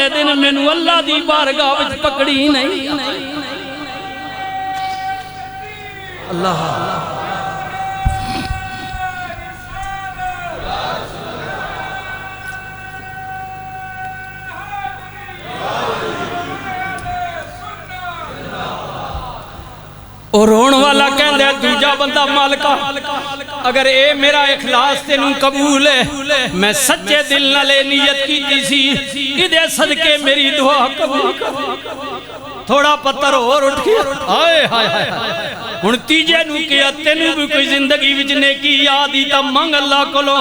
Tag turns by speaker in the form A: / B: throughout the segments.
A: वाले दिन मैनू अल्लाह दी बारगाह विच पकड़ी नहीं। अल्लाह और रोण वाला कहंदा दूजा बंदा मालिका अगर ए मेरा इखलास तेनू कबूल है, मैं सच्चे दिल नाल नीयत कीती सी इदे सदके मेरी दुआ कबूल कर। थोड़ा पत्थर और उठ गया। हाय हाय हाय हुण तीजे नू किया तेनू भी कोई जिंदगी विच नेकी याद ही तां मंग अल्लाह कोलों।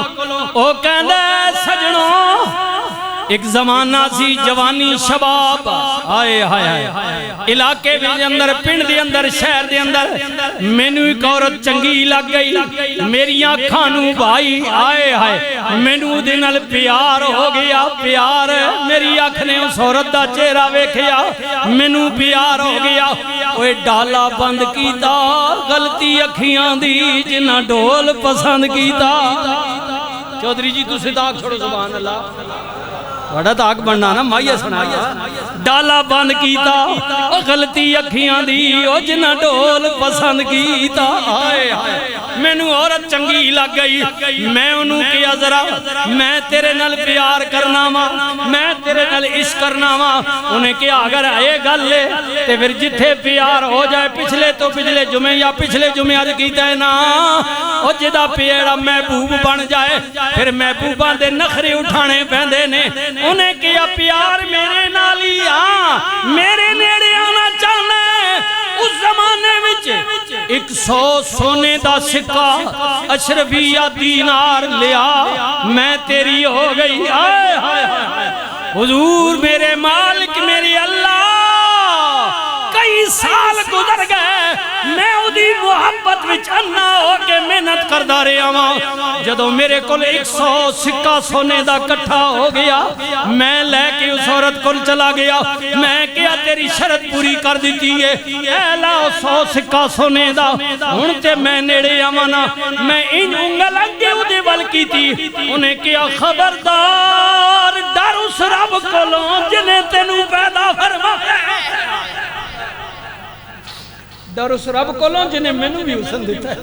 A: ओ कहंदा सजणो एक जमाना सी जवानी शबाब। हाय हाय हाय इलाके दे अंदर पिंड दे अंदर शहर दे अंदर मैनू एक औरत चंगी लग गई, मेरी अखां नू भाई आए हाय मैनू उहदे नाल प्यार हो गया। प्यार मेरी अख ने उस औरत दा चेहरा वेखिया, मैनू प्यार हो गया। ओए डाला बंद कीता गलती अखियां दी जिन्ना ढोल पसंद कीता। चौधरी जी तुसीं ताक छोड़ो सुभान अल्लाह बड़ा ताक बनना ना माइया सुना। डाला बंद कीता ओ गलती अखियां दी ओ जिन्ना ढोल पसंद कीता। हाय हाय मैनू औरत चंगी लग गई। मैं उन्हों किया जरा मैं तेरे नाल प्यार करना वा, मैं तेरे नाल इश्क करना वा। उन्हें कहा अगर ये गल है तो फिर जिथे प्यार हो जाए पिछले तो पिछले जुमे या पिछले जुमे अज कीता है ना और जिदा पेड़ा महबूब बन जाए फिर महबूबा दे नखरे उठाने पैंदे ने। उन्हें किया प्यार मेरे नाल ही आ, मेरे नेड़े आना चाहना है। उस जमाने विच 100 सोने दा सिक्का अशरफिया दीनार लिया मैं तेरी हो गई। हाय हाय हाय हुजूर मेरे मालिक मेरे अल्लाह कई साल गुजर गए मैं उदी मोहब्बत विच अन्ना होके मेहनत करदा रहा वां। जदों मेरे कोल 100 सिक्का सोने दा इकट्ठा हो गया मैं लैके उस औरत कोल चला गया। मैं क्या तेरी शर्त पूरी कर दी है, ए लाओ 100 सिक्का सोने दा हुण ते मैं नेड़े आवां ना। मैं इन उंगल अगे उहदे वल कीती। उन्हें क्या खबरदार डर उस रब कोलों जिन्हें तेनू पैदा फरमाया। डर उस रब कोलों जिन्हें मैनू भी हुसन दिता है।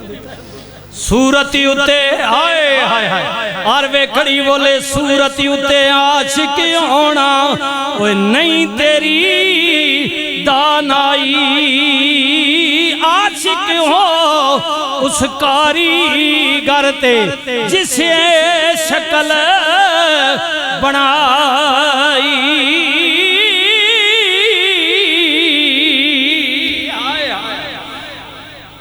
A: सूरती उते हाय हाय हाय और वे खड़ी बोले सूरती उते आशिक होना ओए नहीं तेरी दानाई। आशिक हो उस कारीगर ते जिसे शक्ल बनाई।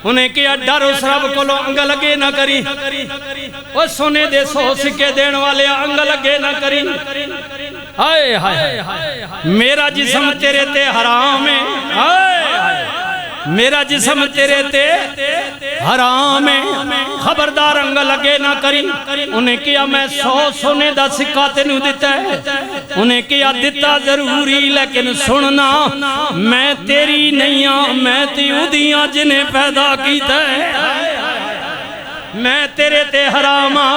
A: उन्हें क्या डर उस रब कोलों अंग लगे ना करी। ओ सोने दे 100 सिक्के देने वाले अंग लगे ना करी। हाय हाय मेरा जिस्म तेरे ते हराम है। हाय मेरा जिस्म तेरे ते हराम है खबरदार अंग लगे ना करी। उन्हें क्या मैं 100 सोने दा सिक्का तेनू दिता है। उन्हें क्या दिता जरूरी लेकिन सुनना मैं तेरी नहीं आ मैं ते उदियां जिन्हें पैदा कीता है। मैं तेरे ते हरामा।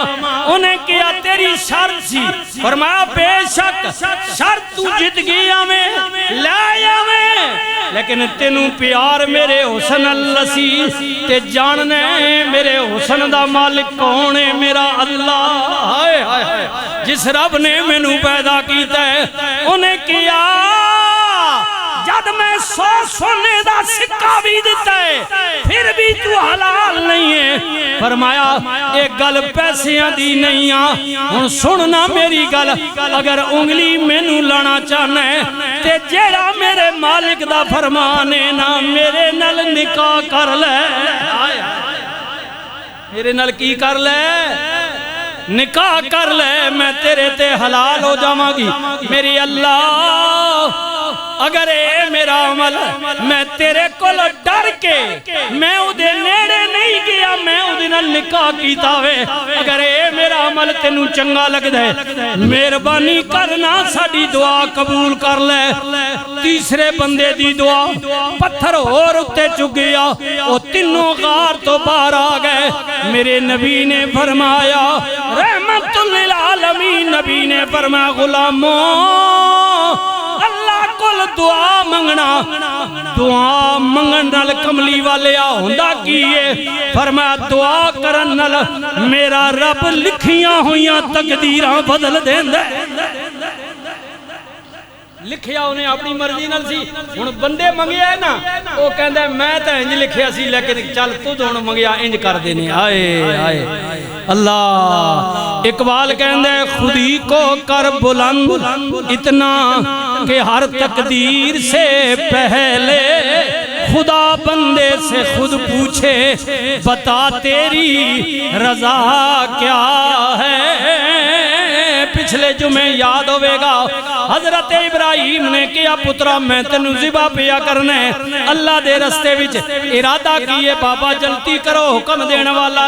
A: उन्हें क्या तेरी शर्त सी फरमाया बेशक शर्त तू जित गया में ले आवे लेकिन तेनू प्यार मेरे हुसन अल्लासी ते जानने मेरे हुसन दा मालिक कौन है मेरा अल्लाह। हाय हाय हाय जिस रब ने मैनू पैदा कीता है। उन्हें किया जद मैं 100 सोने दा सिक्का भी दिता है फिर भी तू हलाल नहीं है। फरमाया एक गल पैसियां दी नहीं आ हुण सुनना मेरी गल। अगर उंगली मैनू लाना चाहना है ते जेड़ा मेरे मालिक दा फरमान है ना मेरे नाल निकाह कर ले। मेरे नाल की कर ले निकाह कर ले मैं तेरे ते हलाल हो जावांगी। मेरी अल्लाह अगर ए मेरा अमल मैं तेरे कोल डर के मैं उदे नेड़े नहीं गया मैं उदे नाल निकाह कीता वे। अगर ए मेरा अमल तेनू चंगा लगदा है मेहरबानी करना साडी दुआ कबूल कर ले। तीसरे बंदे दी दुआ पत्थर होर उत्ते चुक गया ओ तीनों गार तो बाहर आ गए। मेरे नबी ने फरमाया रहमतुल लिल आलमीन नबी ने फरमाया गुलामों मंगना दुआ मंगन नाल कमली वाले होंदा की है फरमाया दुआ करन नाल मेरा रब लिखियां हुई तकदीरां बदल देंदा लिखिया उन्हें अपनी मर्जी नाल सी हुण बंदे मंगिया है ना वो कहंदा मैं तो इंज लिखिया सी लेकिन चल तू हुण मंगिया इंज कर देने आए आए अल्लाह इकबाल कहंदा खुदी को कर बुलंद इतना कि हर तकदीर से पहले खुदा बंदे से खुद पूछे बता तेरी रजा क्या है पिछले जुमे याद होगा हजरत इब्राहिम ने किया पुत्रा मैं तेनू ज़िबा पिया करने अल्लाह दे रस्ते विच इरादा किए बाबा जल्दी करो हुक्म देने वाला